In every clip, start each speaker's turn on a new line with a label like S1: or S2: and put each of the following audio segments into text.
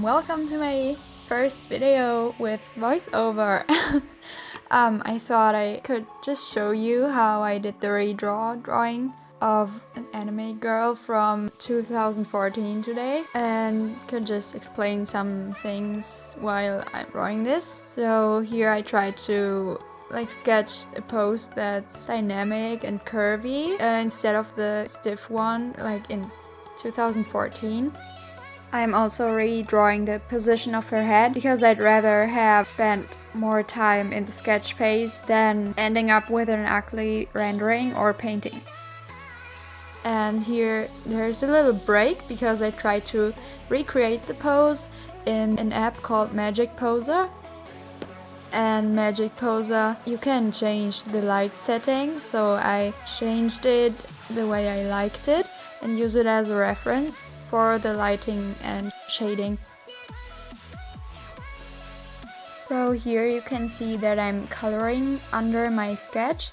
S1: Welcome to my first video with voiceover. I thought I could just show you how I did the drawing of an anime girl from 2014 today, and could just explain some things while I'm drawing this. So here I tried to sketch a pose that's dynamic and curvy instead of the stiff one like in 2014. I'm also redrawing the position of her head because I'd rather have spent more time in the sketch phase than ending up with an ugly rendering or painting. And here there's a little break because I tried to recreate the pose in an app called Magic Poser. And Magic Poser, you can change the light setting, so I changed it the way I liked it and use it as a reference for the lighting and shading. So here you can see that I'm coloring under my sketch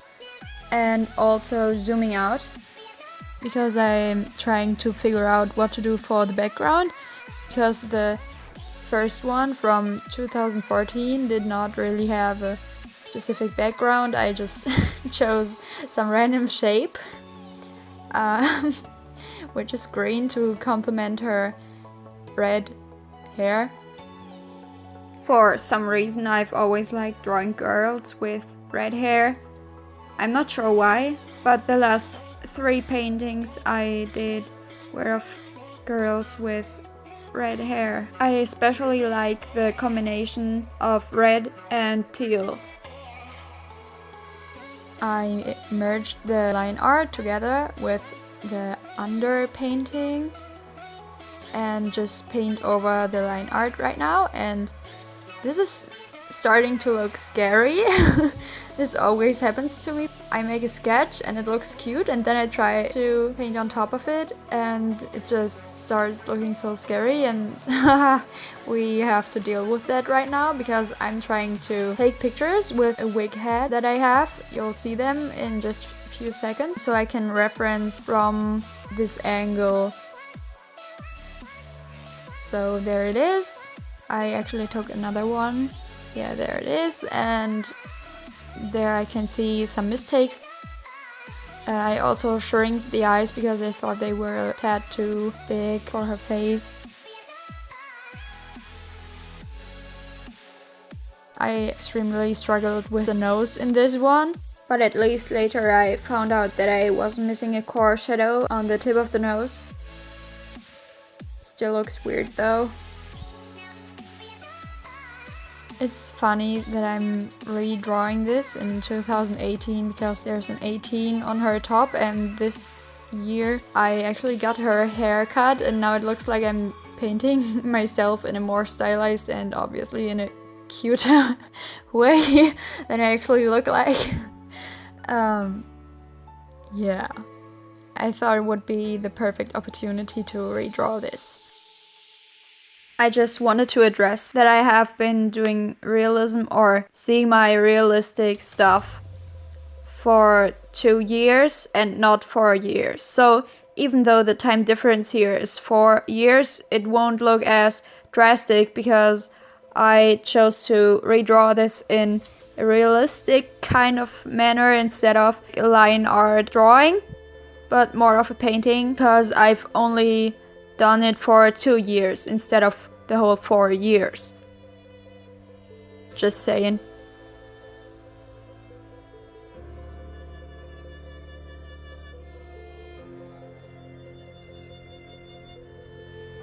S1: and also zooming out because I'm trying to figure out what to do for the background, because the first one from 2014 did not really have a specific background. I just chose some random shape which is green to complement her red hair. For some reason I've always liked drawing girls with red hair. I'm not sure why, but the last 3 paintings I did were of girls with red hair. I especially like the combination of red and teal. I merged the line art together with the underpainting and just paint over the line art right now, and this is starting to look scary. This always happens to me. I make a sketch and it looks cute, and then I try to paint on top of it and it just starts looking so scary, and we have to deal with that right now because I'm trying to take pictures with a wig head that I have. You'll see them in just a few seconds, so I can reference from this angle. So there it is. I actually took another one. Yeah, there it is, and there I can see some mistakes. I also shrink the eyes because I thought they were a tad too big for her face. I extremely struggled with the nose in this one, but at least later I found out that I was missing a core shadow on the tip of the nose. Still looks weird though. It's funny that I'm redrawing this in 2018 because there's an 18 on her top, and this year I actually got her haircut and now it looks like I'm painting myself in a more stylized and obviously in a cuter way than I actually look like. Yeah, I thought it would be the perfect opportunity to redraw this. I just wanted to address that I have been doing realism or semi-realistic stuff for 2 years and not 4 years. So even though the time difference here is 4 years, it won't look as drastic because I chose to redraw this in a realistic kind of manner instead of a line art drawing, but more of a painting because I've only done it for 2 years instead of the whole 4 years. Just saying.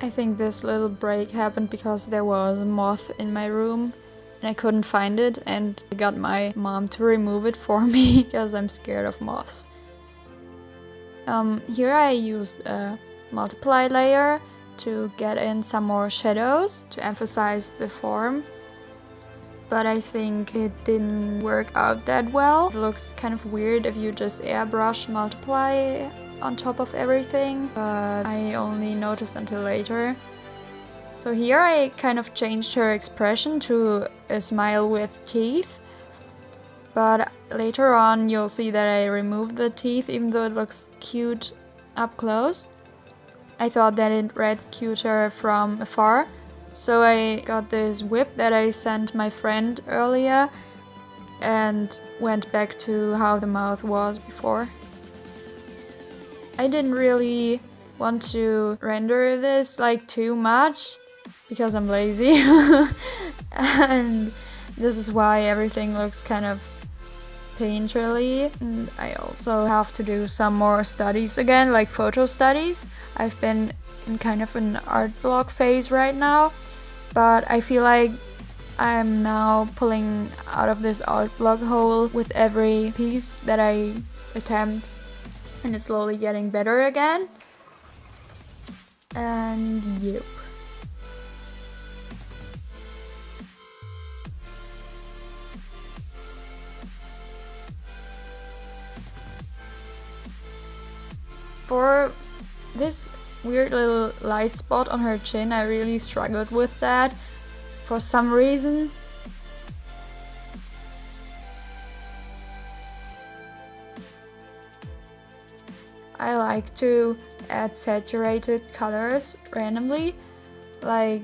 S1: I think this little break happened because there was a moth in my room and I couldn't find it, and I got my mom to remove it for me because I'm scared of moths. Here I used a multiply layer to get in some more shadows to emphasize the form, but I think it didn't work out that well. It looks kind of weird if you just airbrush multiply on top of everything, but I only noticed until later. So here I kind of changed her expression to a smile with teeth, but later on you'll see that I removed the teeth even though it looks cute up close. I thought that it read cuter from afar, So I got this whip that I sent my friend earlier and went back to how the mouth was before. I didn't really want to render this like too much because I'm lazy and this is why everything looks kind of painterly. And I also have to do some more studies again, like photo studies. I've been in kind of an art block phase right now, but I feel like I'm now pulling out of this art block hole with every piece that I attempt, and it's slowly getting better again. And yep. For this weird little light spot on her chin, I really struggled with that for some reason. I like to add saturated colors randomly, like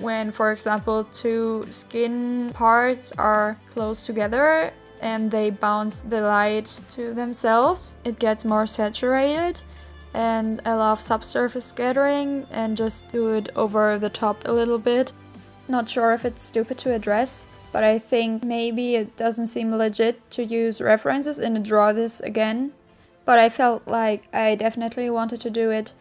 S1: when, for example, two skin parts are close together and they bounce the light to themselves, it gets more saturated. And I love subsurface scattering and just do it over the top a little bit. Not sure if it's stupid to address, but I think maybe it doesn't seem legit to use references and draw this again. But I felt like I definitely wanted to do it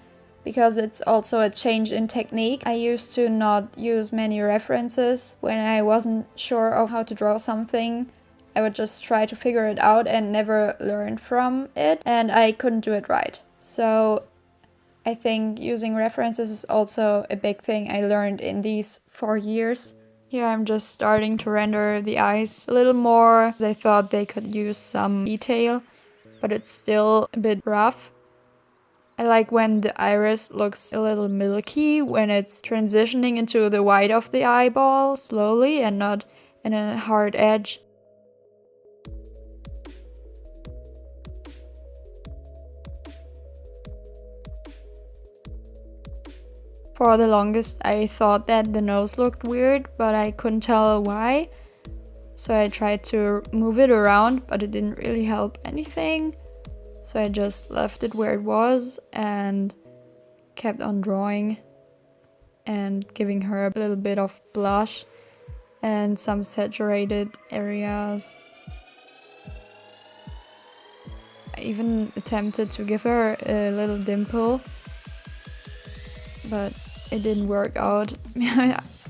S1: because it's also a change in technique. I used to not use many references when I wasn't sure of how to draw something. I would just try to figure it out and never learn from it, and I couldn't do it right. So I think using references is also a big thing I learned in these 4 years. Here I'm just starting to render the eyes a little more. I thought they could use some detail, but it's still a bit rough. I like when the iris looks a little milky, when it's transitioning into the white of the eyeball slowly and not in a hard edge. For the longest I thought that the nose looked weird, but I couldn't tell why. So I tried to move it around, but it didn't really help anything. So I just left it where it was and kept on drawing and giving her a little bit of blush and some saturated areas. I even attempted to give her a little dimple, but it didn't work out.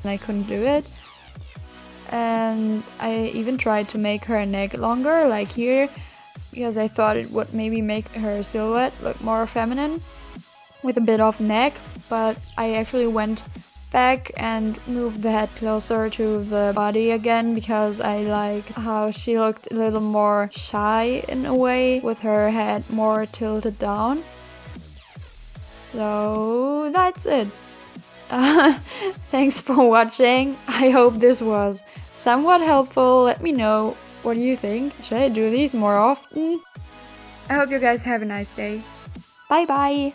S1: I couldn't do it. And I even tried to make her neck longer, like here, because I thought it would maybe make her silhouette look more feminine with a bit of neck, but I actually went back and moved the head closer to the body again because I like how she looked a little more shy in a way, with her head more tilted down. So that's it. Thanks for watching. I hope this was somewhat helpful. Let me know what you think. Should I do these more often? I hope you guys have a nice day. Bye bye!